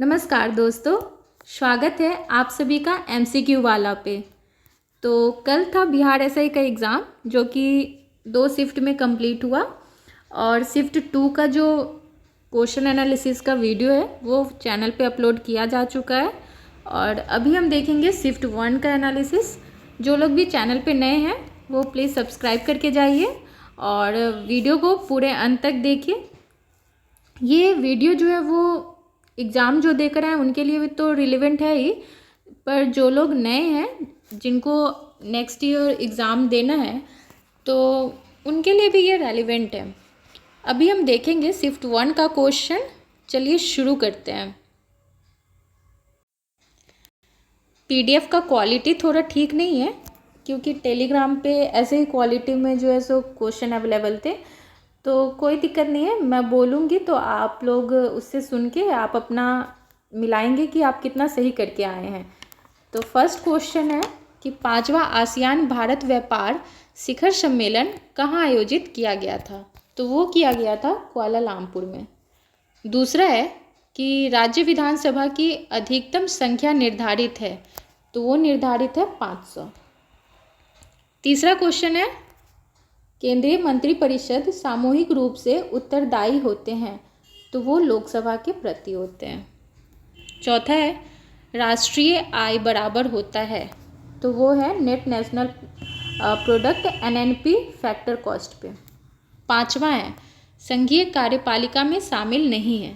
नमस्कार दोस्तों, स्वागत है आप सभी का एमसीक्यू वाला पे। तो कल था बिहार एसआई का एग्ज़ाम जो कि 2 शिफ्ट में कंप्लीट हुआ और शिफ्ट 2 का जो क्वेश्चन एनालिसिस का वीडियो है वो चैनल पे अपलोड किया जा चुका है और अभी हम देखेंगे शिफ्ट 1 का एनालिसिस। जो लोग भी चैनल पे नए हैं वो प्लीज़ सब्सक्राइब करके जाइए और वीडियो को पूरे अंत तक देखिए। ये वीडियो जो है वो एग्ज़ाम जो देकर आए उनके लिए भी तो रिलेवेंट है ही, पर जो लोग नए हैं जिनको नेक्स्ट ईयर एग्ज़ाम देना है तो उनके लिए भी ये रेलिवेंट है। अभी हम देखेंगे शिफ्ट 1 का क्वेश्चन। चलिए शुरू करते हैं। पीडीएफ का क्वालिटी थोड़ा ठीक नहीं है क्योंकि टेलीग्राम पे ऐसे ही क्वालिटी में जो है सो क्वेश्चन अवेलेबल थे, तो कोई दिक्कत नहीं है। मैं बोलूँगी तो आप लोग उससे सुन के आप अपना मिलाएंगे कि आप कितना सही करके आए हैं। तो फर्स्ट क्वेश्चन है कि 5वां आसियान भारत व्यापार शिखर सम्मेलन कहाँ आयोजित किया गया था? तो वो किया गया था कुआलालंपुर में। दूसरा है कि राज्य विधानसभा की अधिकतम संख्या निर्धारित है, तो वो निर्धारित है 500। तीसरा क्वेश्चन है केंद्रीय मंत्रिपरिषद सामूहिक रूप से उत्तरदायी होते हैं, तो वो लोकसभा के प्रति होते हैं। चौथा है राष्ट्रीय आय बराबर होता है, तो वो है net national product NNP factor cost पे। पांचवा है संघीय कार्यपालिका में शामिल नहीं है,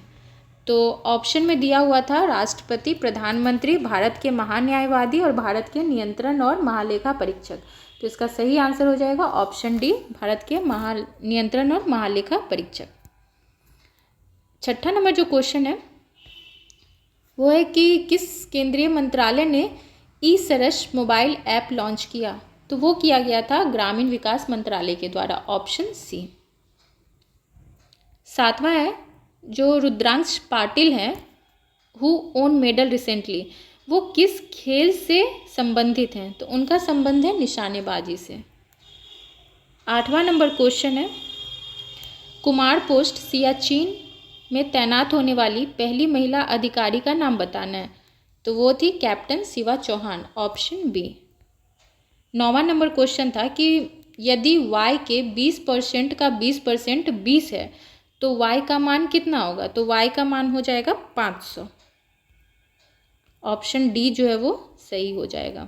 तो ऑप्शन में दिया हुआ था राष्ट्रपति, प्रधानमंत्री, भारत के महान्यायवादी और भारत के नियंत्रण और महालेखा परीक्षक। तो इसका सही आंसर हो जाएगा ऑप्शन डी, भारत के नियंत्रण और महालेखा परीक्षक। छठा नंबर जो क्वेश्चन है वो है कि किस केंद्रीय मंत्रालय ने ई सरस मोबाइल ऐप लॉन्च किया? तो वो किया गया था ग्रामीण विकास मंत्रालय के द्वारा, ऑप्शन सी। सातवां है जो रुद्रांश पाटिल हैं हु ओन मेडल रिसेंटली, वो किस खेल से संबंधित हैं? तो उनका संबंध है निशानेबाजी से। आठवां नंबर क्वेश्चन है कुमार पोस्ट सियाचिन में तैनात होने वाली पहली महिला अधिकारी का नाम बताना है, तो वो थी captain Shiva Chauhan, option B. 9वां नंबर क्वेश्चन था कि यदि y के 20% का 20% 20 है तो y का मान कितना होगा? तो y का मान हो जाएगा 500, ऑप्शन डी जो है वो सही हो जाएगा।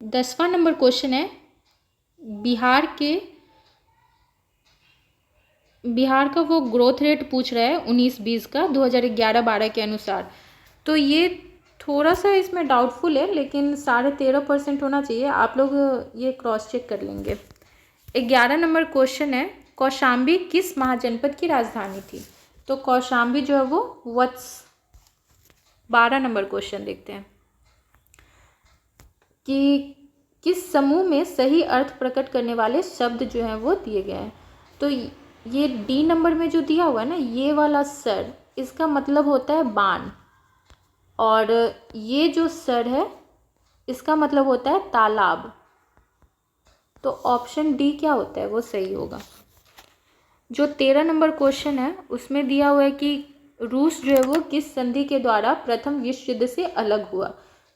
10वां नंबर क्वेश्चन है बिहार का वो ग्रोथ रेट पूछ रहा है 19-20 का 2011-12 के अनुसार। तो ये थोड़ा सा इसमें डाउटफुल है, लेकिन 13.5% होना चाहिए। आप लोग ये क्रॉस चेक कर लेंगे। 11 नंबर क्वेश्चन है कौशाम्बी किस महाजनपद की राजधानी थी? तो कौशाम्बी जो है वो वत्स। 12 नंबर क्वेश्चन देखते हैं कि किस समूह में सही अर्थ प्रकट करने वाले शब्द जो हैं वो दिए गए हैं? तो ये डी नंबर में जो दिया हुआ है ना, ये वाला सर, इसका मतलब होता है बाण, और ये जो सर है इसका मतलब होता है तालाब। तो ऑप्शन डी क्या होता है? वो सही होगा। जो 13 नंबर क्वेश्चन है उसमें दिया हुआ है कि रूस जो है वो किस संधि के द्वारा प्रथम विश्व युद्ध से अलग हुआ?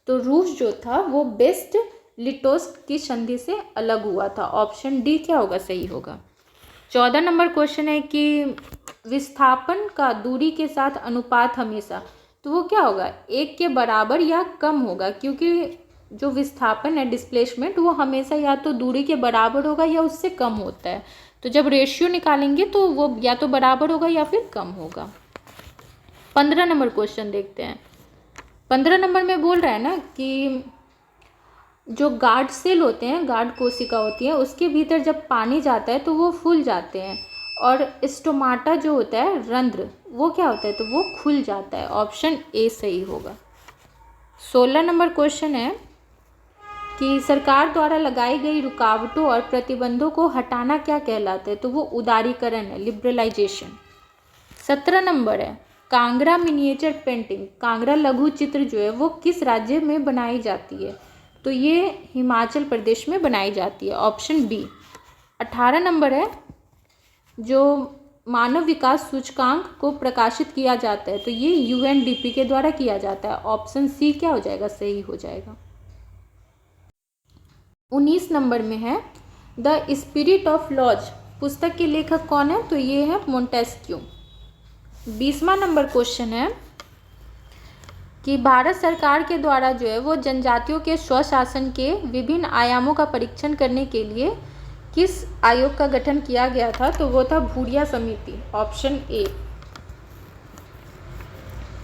तो रूस जो था वो बेस्ट लिटोस्ट की संधि से अलग हुआ था, ऑप्शन डी क्या होगा? सही होगा। 14 नंबर क्वेश्चन है कि विस्थापन का दूरी के साथ अनुपात हमेशा, तो वो क्या होगा? 1 के बराबर या कम होगा, क्योंकि जो विस्थापन है डिस्प्लेसमेंट वो हमेशा या तो दूरी के बराबर होगा या उससे कम होता है। तो जब रेशियो निकालेंगे तो वो या तो बराबर होगा या फिर कम होगा। 15 नंबर क्वेश्चन देखते हैं। 15 नंबर में बोल रहा है ना कि जो गार्ड सेल होते हैं, गार्ड कोशिका होती है, उसके भीतर जब पानी जाता है तो वो फूल जाते हैं, और स्टोमाटा जो होता है रंध्र, वो क्या होता है? तो वो खुल जाता है, ऑप्शन ए सही होगा। 16 नंबर क्वेश्चन है कि सरकार द्वारा लगाई गई रुकावटों और प्रतिबंधों को हटाना क्या कहलाता है? तो वो उदारीकरण है, लिबरलाइजेशन। 17 नंबर है कांगड़ा मिनिएचर पेंटिंग, कांगड़ा लघु चित्र जो है वो किस राज्य में बनाई जाती है? तो ये हिमाचल प्रदेश में बनाई जाती है, ऑप्शन बी। 18 नंबर है जो मानव विकास सूचकांक को प्रकाशित किया जाता है? तो ये यूएनडीपी के द्वारा किया जाता है। ऑप्शन सी क्या हो जाएगा? सही हो जाएगा। 19 नंबर में है द स्पिरिट ऑफ लॉज पुस्तक के लेखक कौन है? तो ये है मोंटेस्क्यू। 20वां नंबर क्वेश्चन है कि भारत सरकार के द्वारा जो है वो जनजातियों के स्वशासन के विभिन्न आयामों का परीक्षण करने के लिए किस आयोग का गठन किया गया था? तो वो था भूरिया समिति। Option A.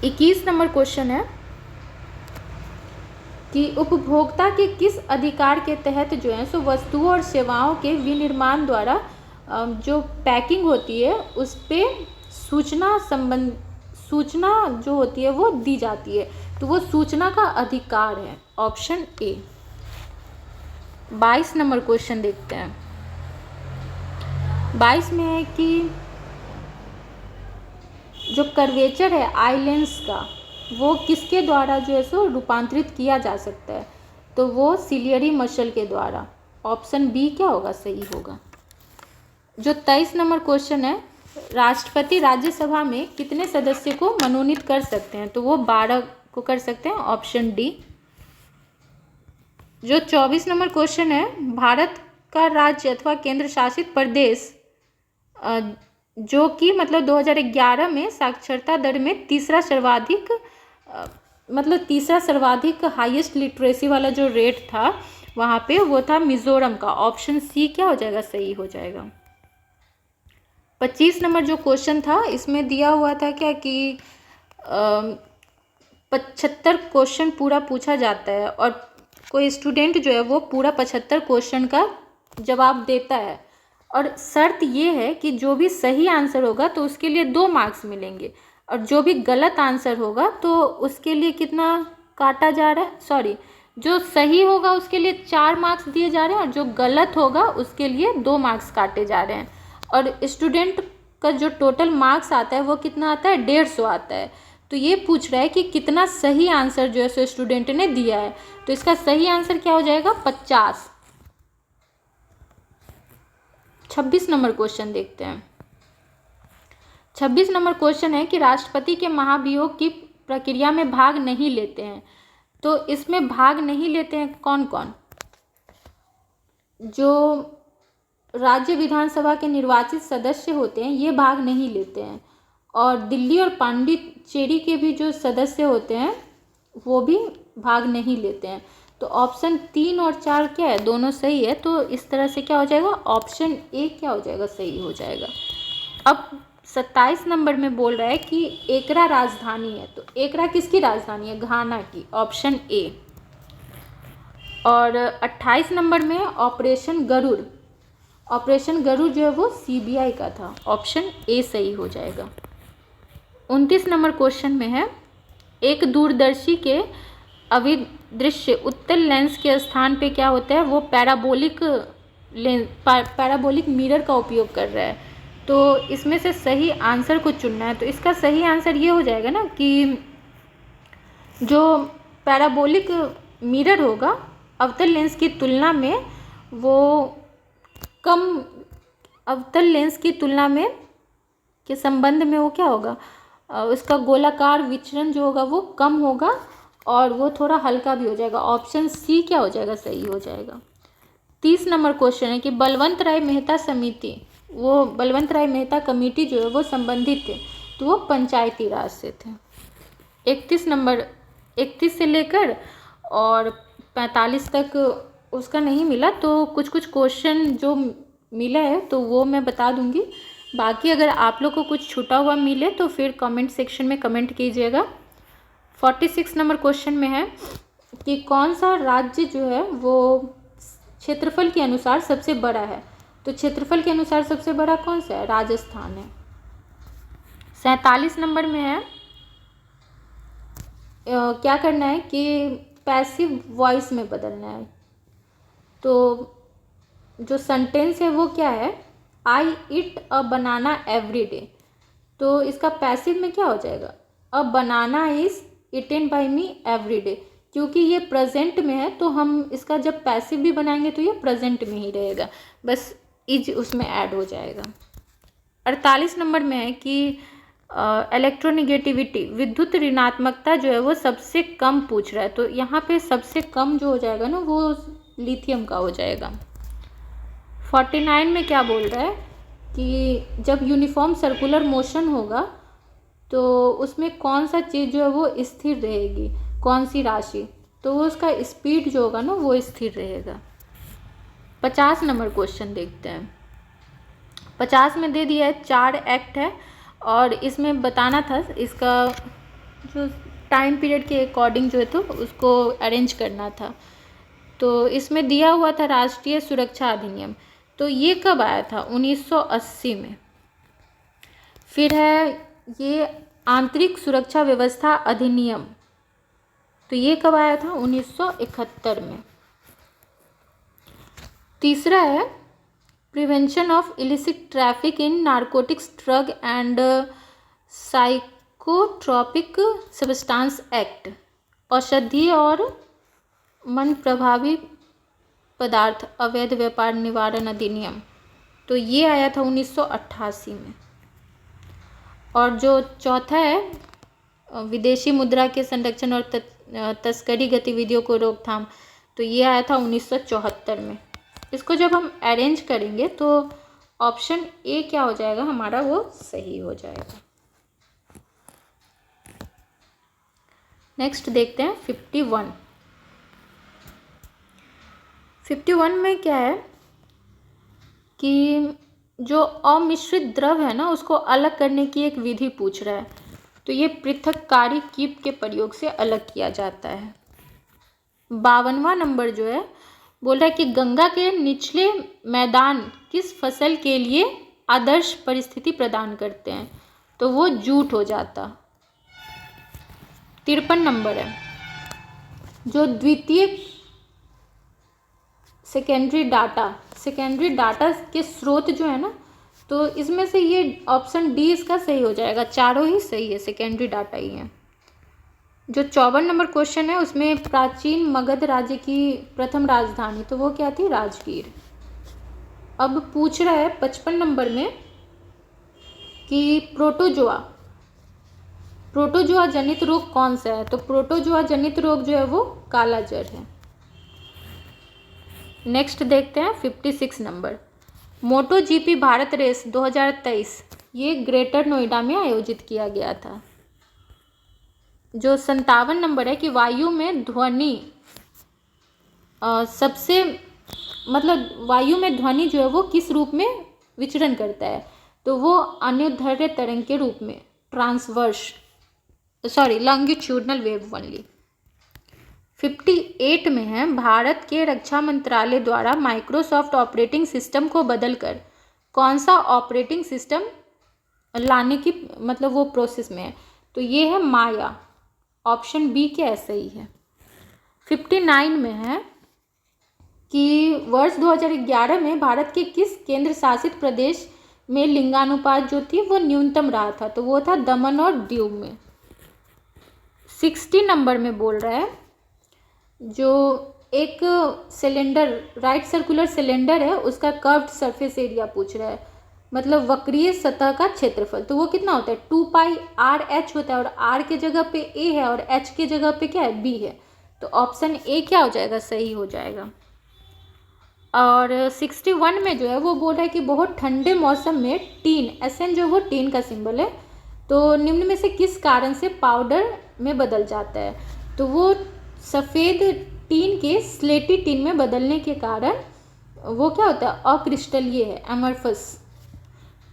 21 नंबर क्वेश्चन है कि उपभोक्ता के किस अधिकार के तहत जो है सो वस्तुओं और सेवाओं के विनिर्माण द्वारा जो पैकिंग होती है उस पर सूचना जो होती है वो दी जाती है? तो वो सूचना का अधिकार है। Option A. 22 नंबर क्वेश्चन देखते हैं। 22 में है कि जो कर्वेचर है आइलैंड्स का वो किसके द्वारा जो है सो रूपांतरित किया जा सकता है? तो वो सिलियरी मशल के द्वारा। ऑप्शन बी क्या होगा? सही होगा। जो 23 नंबर क्वेश्चन है राष्ट्रपति राज्यसभा में कितने सदस्य को मनोनीत कर सकते हैं? तो वो 12 को कर सकते हैं। Option D. जो 24 नंबर क्वेश्चन है भारत का राज्य अथवा केंद्र शासित प्रदेश जो कि मतलब 2011 में साक्षरता दर में तीसरा सर्वाधिक हाईएस्ट लिटरेसी वाला जो रेट था वहाँ पे वो था मिजोरम का। ऑप्शन सी क्या हो जाएगा? सही हो जाएगा। 25 नंबर जो क्वेश्चन था इसमें दिया हुआ था क्या कि 75 क्वेश्चन पूरा पूछा जाता है और कोई स्टूडेंट जो है वो पूरा 75 क्वेश्चन का जवाब देता है और शर्त ये है कि जो भी सही आंसर होगा तो उसके लिए 2 मार्क्स मिलेंगे और जो भी गलत आंसर होगा तो उसके लिए कितना काटा जा रहा है? सॉरी, जो सही होगा उसके लिए 4 मार्क्स दिए जा रहे हैं और जो गलत होगा उसके लिए 2 मार्क्स काटे जा रहे हैं। और स्टूडेंट का जो टोटल मार्क्स आता है वो कितना आता है? 150 आता है। तो ये पूछ रहा है कि कितना सही आंसर जो है सो स्टूडेंट ने दिया है। तो इसका सही आंसर क्या हो जाएगा? 50। 26 नंबर क्वेश्चन देखते हैं। 26 नंबर क्वेश्चन है कि राष्ट्रपति के महाभियोग की प्रक्रिया में भाग नहीं लेते हैं। तो इसमें भाग नहीं लेते हैं कौन कौन? जो राज्य विधानसभा के निर्वाचित सदस्य होते हैं ये भाग नहीं लेते हैं और दिल्ली और पांडिचेरी के भी जो सदस्य होते हैं वो भी भाग नहीं लेते हैं। तो ऑप्शन 3 और 4 क्या है? दोनों सही है। तो इस तरह से क्या हो जाएगा? ऑप्शन ए क्या हो जाएगा? सही हो जाएगा। अब 27 नंबर में बोल रहा है कि एकरा राजधानी है। तो एकरा किसकी राजधानी है? घाना की। Option A. और 28 नंबर में ऑपरेशन गरुड़। ऑपरेशन गरुड़ जो है वो सीबीआई का था। ऑप्शन ए सही हो जाएगा। 29 नंबर क्वेश्चन में है एक दूरदर्शी के अभिदृश्य उत्तल लेंस के स्थान पे क्या होता है? वो पैराबोलिक मिरर का उपयोग कर रहा है। तो इसमें से सही आंसर को चुनना है। तो इसका सही आंसर ये हो जाएगा ना कि जो पैराबोलिक मिरर होगा अवतल लेंस की तुलना में वो कम अवतल लेंस की तुलना में के संबंध में वो क्या होगा? उसका गोलाकार विचलन जो होगा वो कम होगा और वो थोड़ा हल्का भी हो जाएगा। ऑप्शन सी क्या हो जाएगा? सही हो जाएगा। 30 नंबर क्वेश्चन है कि बलवंत राय मेहता कमेटी जो है वो संबंधित थे। तो वो पंचायती राज से थे। 31 से लेकर और 45 तक उसका नहीं मिला। तो कुछ क्वेश्चन जो मिला है तो वो मैं बता दूंगी। बाकी अगर आप लोग को कुछ छूटा हुआ मिले तो फिर कमेंट सेक्शन में कमेंट कीजिएगा। 46 नंबर क्वेश्चन में है कि कौन सा राज्य जो है वो क्षेत्रफल के अनुसार सबसे बड़ा है? तो क्षेत्रफल के अनुसार सबसे बड़ा कौन सा है? राजस्थान है। 47 नंबर में है क्या करना है कि पैसिव वॉइस में बदलना है। तो जो सेंटेंस है वो क्या है? I eat a banana every day. तो इसका पैसिव में क्या हो जाएगा? A banana is eaten by me every day. क्योंकि ये प्रेजेंट में है तो हम इसका जब पैसिव भी बनाएंगे तो ये प्रेजेंट में ही रहेगा, बस इज उसमें ऐड हो जाएगा। 48 नंबर में है कि इलेक्ट्रोनिगेटिविटी, विद्युत ऋणात्मकता जो है वो सबसे कम पूछ रहा है, तो यहाँ पे सबसे कम जो हो जाएगा ना वो लिथियम का हो जाएगा। 49 में क्या बोल रहा है कि जब यूनिफॉर्म सर्कुलर मोशन होगा तो उसमें कौन सा चीज़ जो है वो स्थिर रहेगी, कौन सी राशि, तो वो उसका स्पीड जो होगा ना वो स्थिर रहेगा। 50 नंबर क्वेश्चन देखते हैं। 50 में दे दिया है 4 एक्ट है और इसमें बताना था इसका जो टाइम पीरियड के अकॉर्डिंग जो है तो उसको अरेंज करना था। तो इसमें दिया हुआ था राष्ट्रीय सुरक्षा अधिनियम, तो ये कब आया था? 1980 में। फिर है ये आंतरिक सुरक्षा व्यवस्था अधिनियम, तो ये कब आया था? 1971 में। तीसरा है prevention of illicit traffic in narcotics drug and psychotropic substance act, औषधीय और मन प्रभावी पदार्थ अवैध व्यापार निवारण अधिनियम, तो ये आया था 1988 में। और जो चौथा है विदेशी मुद्रा के संरक्षण और तस्करी गतिविधियों को रोकथाम, तो ये आया था 1974 में। इसको जब हम अरेंज करेंगे तो ऑप्शन ए क्या हो जाएगा हमारा, वो सही हो जाएगा। नेक्स्ट देखते हैं 51 में क्या है कि जो अमिश्रित द्रव है ना उसको अलग करने की एक विधि पूछ रहा है, तो ये पृथक्कारी कीप के प्रयोग से अलग किया जाता है। 52वां नंबर जो है बोल रहा है कि गंगा के निचले मैदान किस फसल के लिए आदर्श परिस्थिति प्रदान करते हैं, तो वो जूट हो जाता। 53 नंबर है जो द्वितीय सेकेंडरी डाटा के स्रोत जो है ना, तो इसमें से ये ऑप्शन डी इसका सही हो जाएगा, चारों ही सही है, सेकेंडरी डाटा ही है। जो 54 नंबर क्वेश्चन है उसमें प्राचीन मगध राज्य की प्रथम राजधानी, तो वो क्या थी? राजगीर। अब पूछ रहा है 55 नंबर में कि प्रोटोजोआ जनित रोग कौन सा है, तो प्रोटोजोआ जनित रोग जो है वो काला जर है। नेक्स्ट देखते हैं 56 नंबर, मोटो जीपी भारत रेस 2023 ये ग्रेटर नोएडा में आयोजित किया गया था। जो 57 नंबर है कि वायु में ध्वनि वायु में ध्वनि जो है वो किस रूप में विचरण करता है, तो वो अनुदैर्ध्य तरंग के रूप में, लॉन्गिट्यूडनल वेव ओनली। 58 में है भारत के रक्षा मंत्रालय द्वारा माइक्रोसॉफ्ट ऑपरेटिंग सिस्टम को बदलकर कौन सा ऑपरेटिंग सिस्टम लाने की वो प्रोसेस में है, तो ये है माया, ऑप्शन बी क्या ऐसा ही है। 59 में है कि वर्ष 2011 में भारत के किस केंद्र शासित प्रदेश में लिंगानुपात जो थी वो न्यूनतम रहा था, तो वो था दमन और दीव में। 60 नंबर में बोल रहा है जो एक सिलेंडर, राइट सर्कुलर सिलेंडर है, उसका कर्व्ड सरफेस एरिया पूछ रहा है, मतलब वक्रीय सतह का क्षेत्रफल, तो वो कितना होता है? 2πr/h होता है, और r के जगह पे a है और h के जगह पे क्या है? b है, तो ऑप्शन ए क्या हो जाएगा? सही हो जाएगा। और 61 में जो है वो बोल रहा है कि बहुत ठंडे मौसम में टीन, SN जो वो टीन का सिंबल है, तो निम्न में से किस कारण से पाउडर में बदल जाता है, तो वो सफ़ेद टीन के स्लेटी टीन में बदलने के कारण वो क्या होता है? अक्रिस्टलीय है, एमरफस।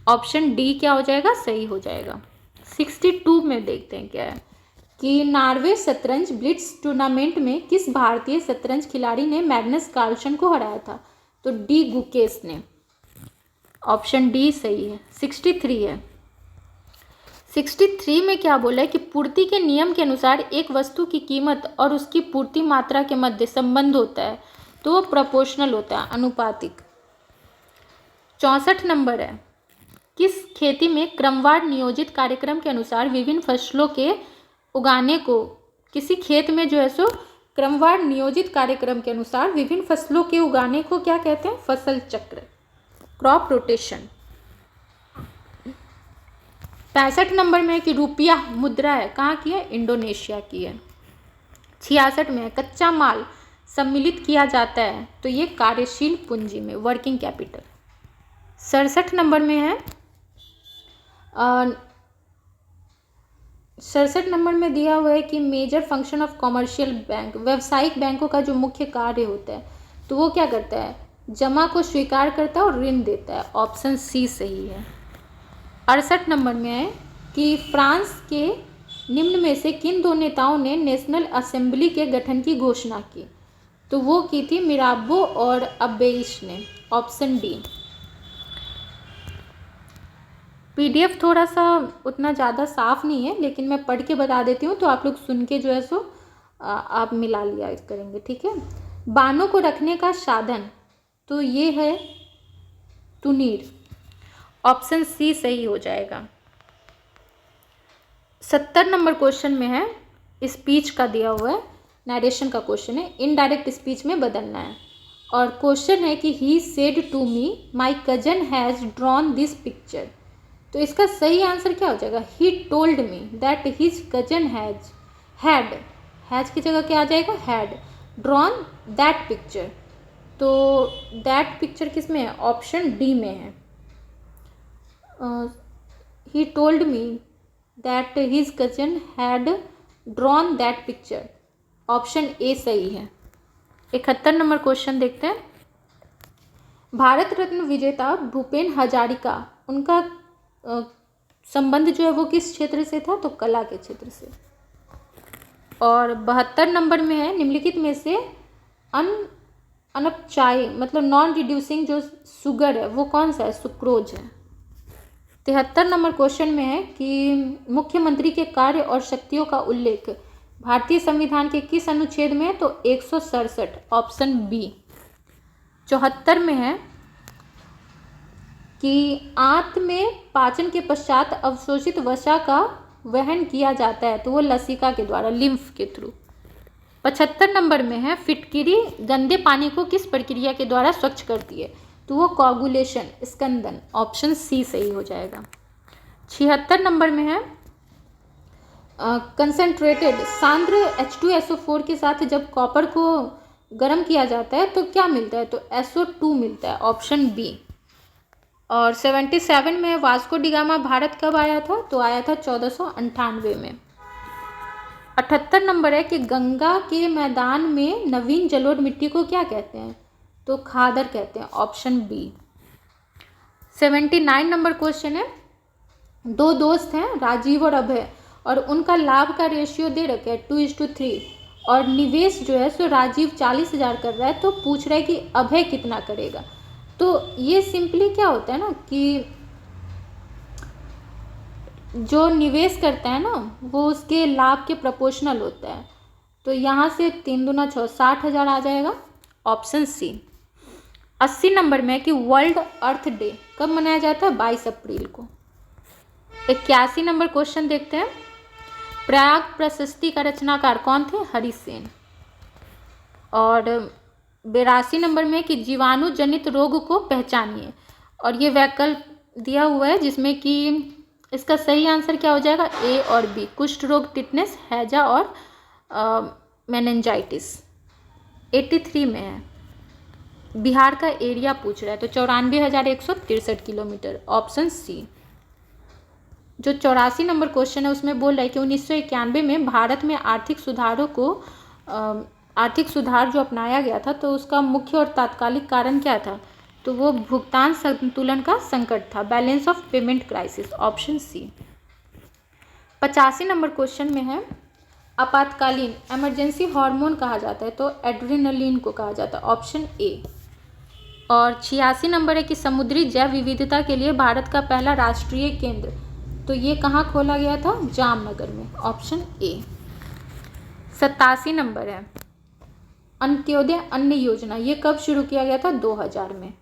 ऑप्शन डी क्या हो जाएगा? सही हो जाएगा। 62 में देखते हैं क्या है कि नॉर्वे शतरंज ब्लिट्स टूर्नामेंट में किस भारतीय शतरंज खिलाड़ी ने मैग्नस कार्लसन को हराया था, तो डी गुकेश ने, ऑप्शन डी सही है। 63 है। 63 में क्या बोला है कि पूर्ति के नियम के अनुसार एक वस्तु की कीमत और उसकी पूर्ति मात्रा के मध्य संबंध होता है, तो वो प्रोपोर्शनल होता है, अनुपातिक। 64 नंबर है किस खेती में क्रमवार नियोजित कार्यक्रम के अनुसार विभिन्न फसलों के उगाने को, किसी खेत में जो है सो क्रमवार नियोजित कार्यक्रम के अनुसार विभिन्न फसलों के उगाने को क्या कहते हैं? फसल चक्र, क्रॉप रोटेशन। 65 नंबर में है कि रुपया मुद्रा है, कहाँ की है, इंडोनेशिया की है। 66 में है कच्चा माल सम्मिलित किया जाता है, तो ये कार्यशील पूंजी में, वर्किंग कैपिटल। 67 नंबर में है 67 नंबर में दिया हुआ है कि major function of commercial bank, व्यावसायिक बैंकों का जो मुख्य कार्य होता है तो वो क्या करता है, जमा को स्वीकार करता है और ऋण देता है, ऑप्शन सी सही है। 68 नंबर में है कि फ्रांस के निम्न में से किन दो नेताओं ने नेशनल असेंबली के गठन की घोषणा की, तो वो की थी मिराबो और अबेइश ने, ऑप्शन डी। पीडीएफ थोड़ा सा उतना ज़्यादा साफ नहीं है, लेकिन मैं पढ़ के बता देती हूँ, तो आप लोग सुन के जो है सो आप मिला लिया करेंगे, ठीक है। बानों को रखने का साधन, तो ये है तुनीर, ऑप्शन सी सही हो जाएगा। 70 नंबर क्वेश्चन में है, स्पीच का दिया हुआ है, नरेशन का क्वेश्चन है, इनडायरेक्ट स्पीच में बदलना है। और क्वेश्चन है कि he said to me my cousin has drawn this picture, तो इसका सही आंसर क्या हो जाएगा, he told me that his cousin has की जगह क्या आ जाएगा, हैड ड्रॉन दैट पिक्चर, तो दैट पिक्चर किस में है, ऑप्शन डी में है। He told me that his cousin had drawn that picture, option A सही है। 71 नंबर क्वेश्चन देखते हैं। भारत रत्न विजेता भूपेन हजारिका, उनका संबंध जो है वो किस क्षेत्र से था, तो कला के क्षेत्र से। और 72 नंबर में है निम्नलिखित में से अनपचाई मतलब नॉन रिड्यूसिंग जो शुगर है वो कौन सा है, सुक्रोज है। 73 नंबर क्वेश्चन में है कि मुख्यमंत्री के कार्य और शक्तियों का उल्लेख भारतीय संविधान के किस अनुच्छेद में है, तो 167, ऑप्शन बी। 74 में है कि आंत में पाचन के पश्चात अवशोषित वसा का वहन किया जाता है, तो वो लसिका के द्वारा, लिम्फ के थ्रू। 75 नंबर में है फिटकिरी गंदे पानी को किस प्रक्रिया के द्वारा स्वच्छ करती है, तो वो कोगुलेशन, स्कंदन, ऑप्शन सी सही हो जाएगा। 76 नंबर में है कंसंट्रेटेड सांद्र H2SO4 के साथ जब कॉपर को गर्म किया जाता है तो क्या मिलता है, तो SO2 मिलता है, ऑप्शन बी। और 77 में वास्को डिगामा भारत कब आया था, तो आया था 1498 में। 78 नंबर है कि गंगा के मैदान में नवीन जलोढ़ मिट्टी को क्या कहते हैं, तो खादर कहते हैं, ऑप्शन बी। 79 नंबर क्वेश्चन है, दो दोस्त हैं राजीव और अभय, और उनका लाभ का रेशियो दे रखा है 2:3, और निवेश जो है सो राजीव 40,000 कर रहा है, तो पूछ रहा है कि अभय कितना करेगा। तो ये सिंपली क्या होता है ना कि जो निवेश करता है ना वो उसके लाभ के प्रोपोर्शनल होता है, तो यहाँ से 3 दूना 6, 60,000 आ जाएगा, ऑप्शन सी। 80 नंबर में कि वर्ल्ड अर्थ डे कब मनाया जाता है, 22 अप्रैल को। 81 नंबर क्वेश्चन देखते हैं, प्रयाग प्रशस्ति का रचनाकार कौन थे, हरि सेन। और 82 नंबर में कि जीवाणु जनित रोग को पहचानिए, और ये वैकल्प दिया हुआ है जिसमें कि इसका सही आंसर क्या हो जाएगा, ए और बी, कुष्ठ रोग, टिटनेस, हैजा और मेनिंजाइटिस। 83 में है बिहार का एरिया पूछ रहा है, तो 94,163 किलोमीटर, ऑप्शन सी। जो 84 नंबर क्वेश्चन है उसमें बोल रहा है कि 1991 में भारत में आर्थिक सुधार जो अपनाया गया था तो उसका मुख्य और तात्कालिक कारण क्या था, तो वो भुगतान संतुलन का संकट था, balance of payment crisis, option C. 85 number question में है आपातकालीन इमरजेंसी हार्मोन कहा जाता है, तो एड्रेनलिन को कहा जाता है, ऑप्शन ए। और 86 नंबर है कि समुद्री जैव विविधता के लिए भारत का पहला राष्ट्रीय केंद्र, तो ये कहाँ खोला गया था, जामनगर में, ऑप्शन ए। 87 नंबर है अंत्योदय अन्न योजना, ये कब शुरू किया गया था, 2000 में।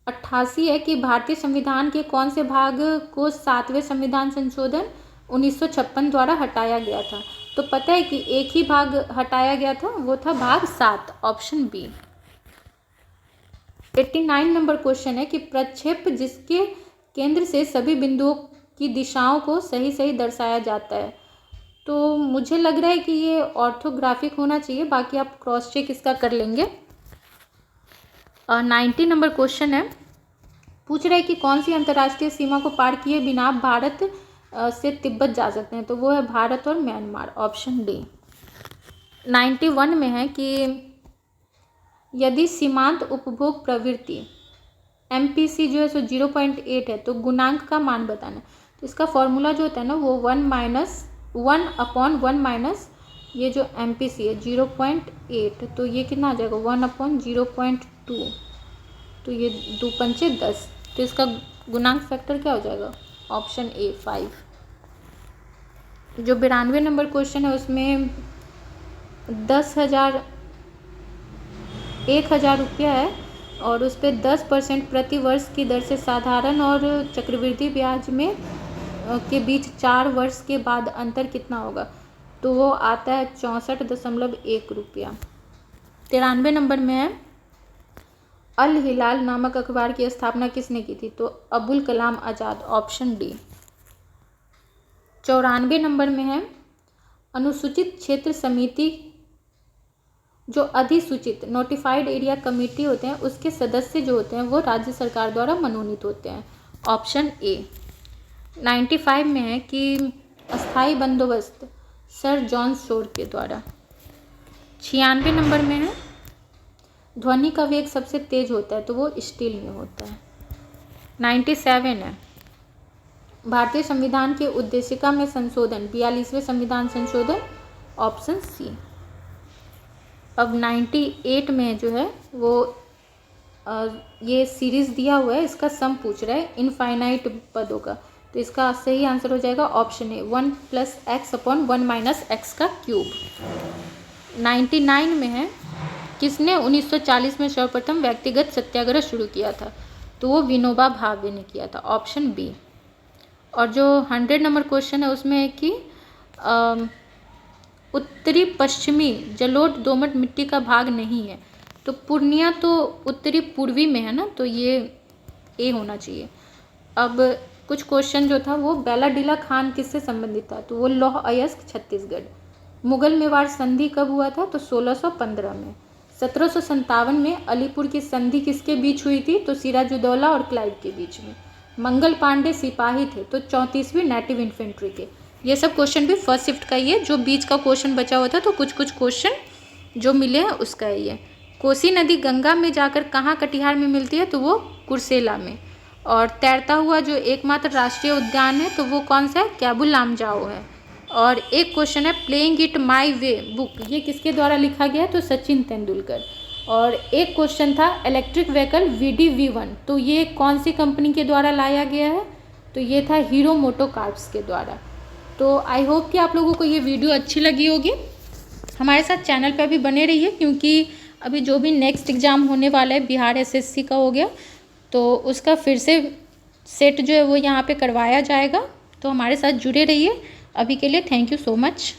88 है कि भारतीय संविधान के कौन से भाग को 7वें संविधान संशोधन 1956 द्वारा हटाया गया था, तो पता है कि एक ही भाग हटाया गया था, वो था भाग 7, ऑप्शन बी। 89 नंबर क्वेश्चन है कि प्रक्षेप जिसके केंद्र से सभी बिंदुओं की दिशाओं को सही सही दर्शाया जाता है। तो मुझे लग रहा है कि ये ऑर्थोग्राफिक होना चाहिए, बाकी आप क्रॉस चेक इसका कर लेंगे। 90 नंबर क्वेश्चन है, पूछ रहा है कि कौन सी अंतर्राष्ट्रीय सीमा को पार किए बिना आप भारत से तिब्बत जा सकते हैं, तो वो है भारत और म्यांमार, ऑप्शन डी। 91 में है कि यदि सीमांत उपभोग प्रवृत्ति MPC जो है सो 0.8 है तो गुणांक का मान बताना है। तो इसका फॉर्मूला जो होता है ना वो 1/1 माइनस ये जो MPC है 0.8, तो ये कितना आ जाएगा 1/0.2, तो ये 2 पंचे 10, तो इसका गुणांक फैक्टर क्या हो जाएगा, ऑप्शन ए 5। जो 92 नंबर क्वेश्चन है उसमें 1,000 रुपया है और उस पर 10% प्रति वर्ष की दर से साधारण और चक्रवृद्धि ब्याज में के बीच 4 वर्ष के बाद अंतर कितना होगा, तो वो आता है 64.1 रुपया। 93 नंबर में है अल हिलाल नामक अखबार की स्थापना किसने की थी, तो Abul Kalam Azad, option D. 94 number में है अनुसूचित क्षेत्र समिति जो अधिसूचित नोटिफाइड एरिया कमेटी होते हैं उसके सदस्य जो होते हैं वो राज्य सरकार द्वारा मनोनीत होते हैं, ऑप्शन ए। 95 में है कि अस्थाई बंदोबस्त सर जॉन शोर के द्वारा। 96 नंबर में है ध्वनि का वेग सबसे तेज होता है, तो वो स्टील में होता है। 97 है भारतीय संविधान के उद्देशिका में संशोधन 42वें संविधान संशोधन, ऑप्शन सी। अब 98 में जो है वो ये सीरीज दिया हुआ है, इसका सम पूछ रहा है इनफाइनाइट पदों का, तो इसका सही आंसर हो जाएगा ऑप्शन ए 1 + x/1 - x का क्यूब। 99 में है किसने 1940 में सर्वप्रथम व्यक्तिगत सत्याग्रह शुरू किया था, तो वो विनोबा भावे ने किया था, ऑप्शन बी। और जो 100 नंबर क्वेश्चन है उसमें है कि उत्तरी पश्चिमी जलोढ़ दोमट मिट्टी का भाग नहीं है, तो पूर्णिया तो उत्तरी पूर्वी में है ना, तो ये ए होना चाहिए। अब कुछ क्वेश्चन जो था वो बेलाडीला खान किससे संबंधित था, तो वो लौह अयस्क छत्तीसगढ़। मुगल मेवाड़ संधि कब हुआ था, तो 1615 में। 1757 में अलीपुर की संधि किसके बीच हुई थी, तो सिराजुद्दौला और क्लाइव के बीच में। मंगल पांडे सिपाही थे, तो 34वीं नेटिव इन्फेंट्री के। ये सब क्वेश्चन भी फर्स्ट शिफ्ट का ही है, जो बीच का क्वेश्चन बचा हुआ था तो कुछ क्वेश्चन जो मिले हैं उसका ही है। कोसी नदी गंगा में जाकर कहाँ कटिहार में मिलती है, तो वो कुर्सेला में। और तैरता हुआ जो एकमात्र राष्ट्रीय उद्यान है तो वो कौन सा है, कैबुल लामजाओ है। और एक क्वेश्चन है playing it my way book, ये किसके द्वारा लिखा गया है, तो सचिन तेंदुलकर। और एक क्वेश्चन था इलेक्ट्रिक व्हीकल VD-V1, तो ये कौन सी कंपनी के द्वारा लाया गया है, तो ये था हीरो मोटोकॉर्प्स के द्वारा। तो आई होप कि आप लोगों को ये वीडियो अच्छी लगी होगी। हमारे साथ चैनल पे अभी बने रहिए, क्योंकि अभी जो भी नेक्स्ट एग्ज़ाम होने वाला है बिहार SSC का हो गया, तो उसका फिर से सेट जो है वो यहाँ पे करवाया जाएगा, तो हमारे साथ जुड़े रहिए। अभी के लिए थैंक यू सो मच।